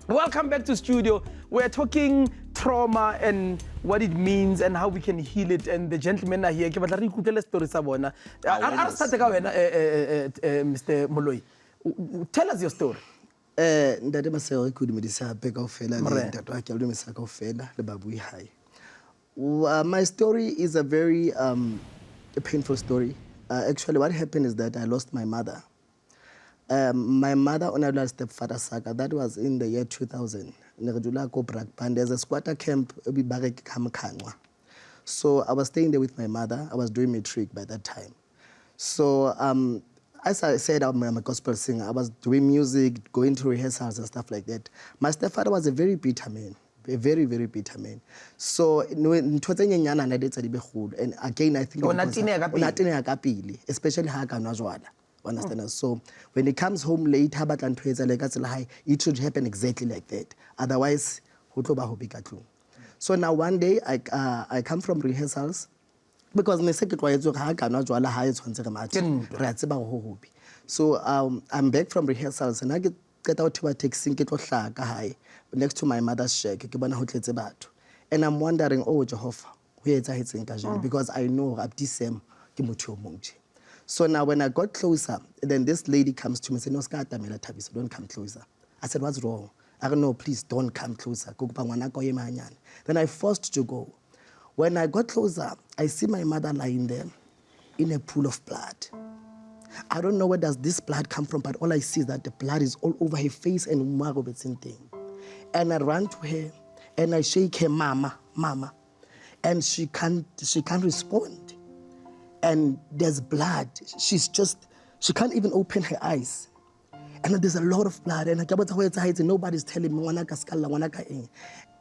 Welcome back to studio. We're talking trauma and what it means and how we can heal it. And the gentlemen are here. Ke batla re ikutlele story sa bona. A start ka wena Mr. Moloi. Tell us your story. Ndade maseo ke dumedisa pe kaofela le ntate wa ke le dumedisa kaofela le babui hai. My story is a very a painful story. Actually, what happened is that I lost my mother. My mother on a stepfather saga, that was in the year 2000. There's a squatter camp. So I was staying there with my mother. I was doing matric by that time. So as I said, I'm a gospel singer. I was doing music, going to rehearsals and stuff like that. My stepfather was a very bitter man. A very, very bitter man. So, and again, I think especially understand? So when he comes home late, it should happen exactly like that. Otherwise, so now one day I come from rehearsals because so I'm back from rehearsals and I get out to a taxi next to my mother's shack. And I'm wondering, oh Jehovah, because I know Abdisem Kimutu. So now when I got closer, then this lady comes to me and said, no, Thabiso, don't come closer. I said, what's wrong? I don't know, please don't come closer. Then I forced to go. When I got closer, I see my mother lying there in a pool of blood. I don't know where does this blood come from, but all I see is that the blood is all over her face and thing. And I run to her and I shake her, mama, mama. And she can't respond. And there's blood. She can't even open her eyes. And there's a lot of blood. And nobody's telling me.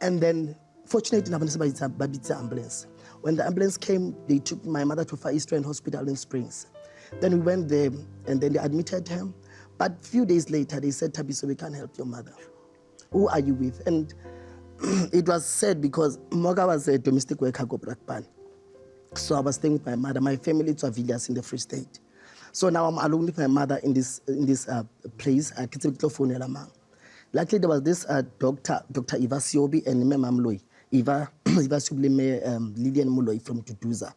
And then, fortunately, ambulance. When the ambulance came, they took my mother to Far Eastern Hospital in Springs. Then we went there, and then they admitted her. But a few days later, they said, Thabiso, we can't help your mother. Who are you with? And it was sad because Moga was a domestic worker, so I was staying with my mother. My family is Villas in the Free State. So now I'm alone with my mother in this place. Luckily, there was this Dr. Eva Siobi and Mama Moloi. Eva Siobi, Lillian Moloi from Tutuza.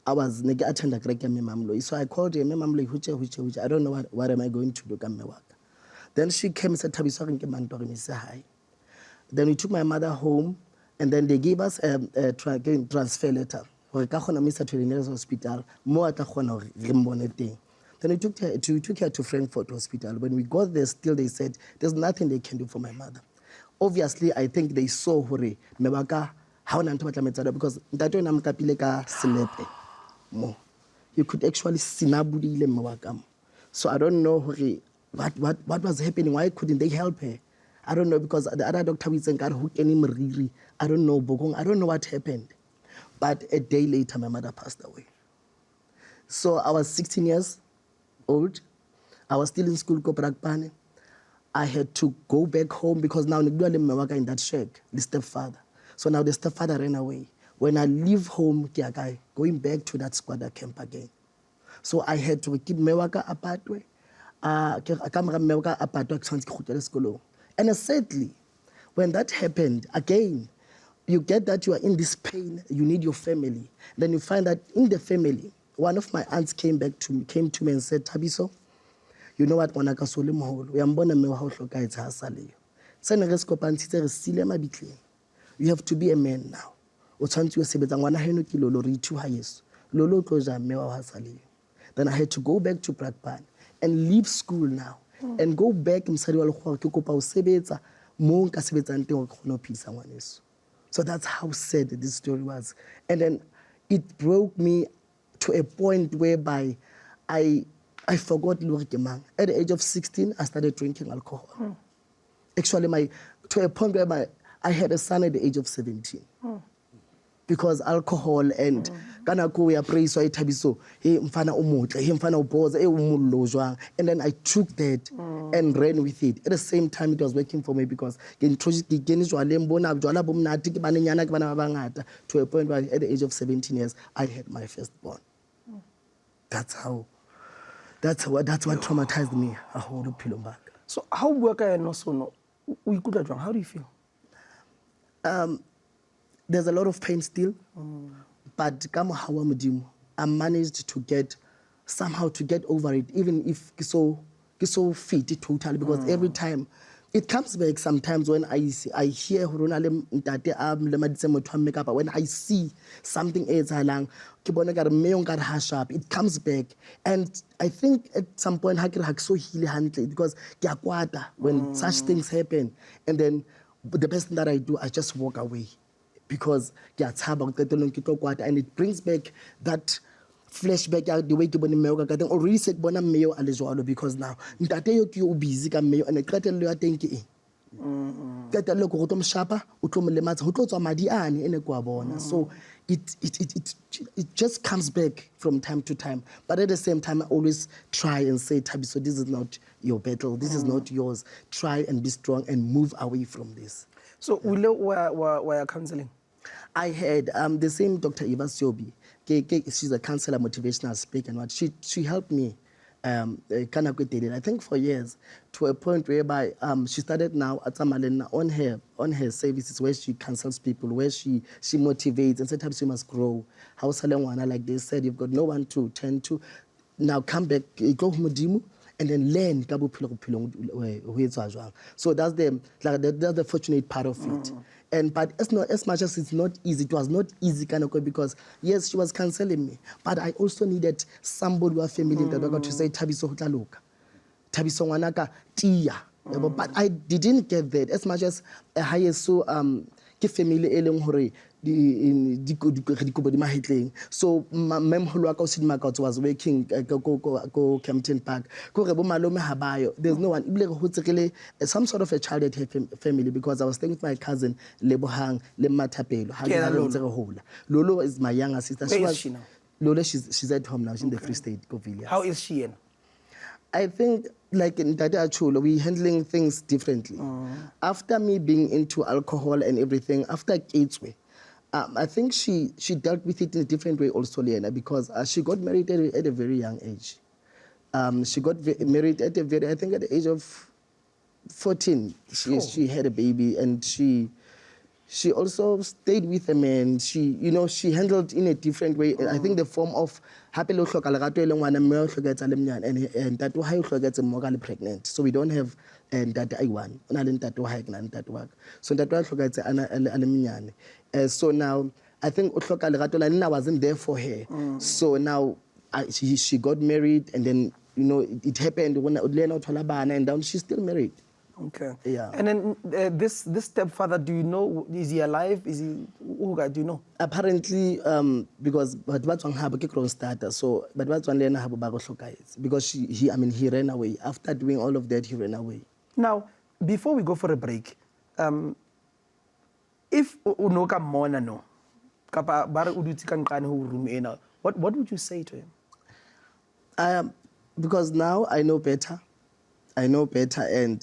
I was attending Mama Moloi. So I called her, Mama Moloi, which I don't know what am I going to do. Then she came and said, Thabiso, and said hi. Then we took my mother home, and then they gave us a transfer letter. Hospital. Then we took her to Frankfurt Hospital. When we got there, still they said there's nothing they can do for my mother. Obviously, I think they saw hore because you could actually sinabudi. So I don't know what was happening. Why couldn't they help her? I don't know, because the other doctor was I don't know, Bogong. I don't know what happened. But a day later, my mother passed away. So I was 16 years old. I was still in school. I had to go back home because now in that shack, the stepfather. So now the stepfather ran away. When I leave home, Kekae, going back to that squatter camp again. So I had to keep Mewaka apart. And sadly, when that happened, again, you get that you are in this pain, you need your family. Then you find that in the family, one of my aunts came to me and said, Thabiso, you know what, we are you have to be a man now. Then I had to go back to Brakpan and leave school now and go back So that's how sad this story was. And then it broke me to a point whereby I forgot Lurikemang. At the age of 16, I started drinking alcohol. Actually, to a point where I had a son at the age of 17. Because alcohol and kanako we praise so Thabiso he mfana umutle he mfana uboza umulojwa, and then I took that and ran with it. At the same time, it was working for me because to a point where at the age of 17 years I had my firstborn. That's what traumatized me a whole pillow back. So how work I no so no How do you feel? There's a lot of pain still, but I managed to somehow to get over it, even if it's so fit totally, because every time it comes back sometimes when I hear when I see something else it comes back, and I think at some point so because when such things happen, and then the best thing that I do, I just walk away, because and it brings back that flashback the way ke bone mmeo ka teng already se ke bona mmeo a le jwalo, because now ntate yo ke o busy ka mmeo and qetello ya teng ke eng qetello ko go tlo mshapa o tlo mo lematsa ho tlo tswa madi ane ene kwa bona. So it just comes back from time to time, but at the same time I always try and say, Thabiso, this is not your battle, this is not yours, try and be strong and move away from this. So were counseling? I had the same Dr. Eva Siobi. She's a counselor, motivational speaker, and what she helped me I think for years, to a point whereby she started now at Samalena on her services, where she counsels people, where she motivates, and sometimes you must grow. How Salengwana, like they said, you've got no one to turn to. Now come back, go home, and then learn. So that's the fortunate part of it. But it's not as much as it's not easy. It was not easy because yes, she was counseling me, but I also needed somebody who was familiar to say Thabiso hotlaluka, Thabiso ngwanaka tia. But I didn't get that as much as a higher so ke family e leng hore so mem was working go Kempton Park. There's no one, some sort of a child at her family, because I was staying with my cousin Lebohang Lolo is my younger sister. Where is she now? Lola, she's at home now. She's in the Free State, Villiers. How is she in? I think, like in Tata Achula, we're handling things differently. After me being into alcohol and everything, after Gatesway, I think she dealt with it in a different way also, Liana, because she got married at a very young age. She got married at I think at the age of 14. She had a baby, and she also stayed with a man. She handled in a different way. I think the form of happy lo hloka lerato e leng ngwana mme o hloketsa le mnyane, and ntate wa hae o hloketse mmoka le pregnant. So we don't have ntate a one. Ona le ntate wa hae ke na ntate wa ka. So ntate wa hloketse ana le mnyane. So now I think o hloka lerato la nna wasn't there for her. So now she got married, and then it happened when Lena uthola bana, and now she's still married. Okay. Yeah. And then this stepfather, do you know, is he alive? Is he, do you know? Apparently, because so because he ran away. After doing all of that, he ran away. Now, before we go for a break, if unoka mona no, kapa bare uduti kankane ho room ena, what would you say to him? Because now I know better. And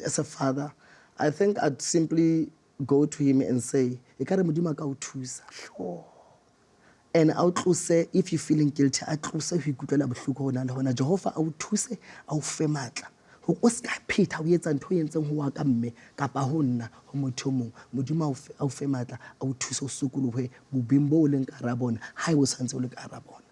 as a father, I think I'd simply go to him and say, sure. And say, if you're feeling guilty, say, Jehovah, fe matla. Ho o ska pheta o etsa ntho e entseng ho wa ka mme kapa ho nna ho motho mong modimo a fe matla a o thusa o sokolohe bobeng bo leng ka ra bona ha e o santse o le ka ra bona.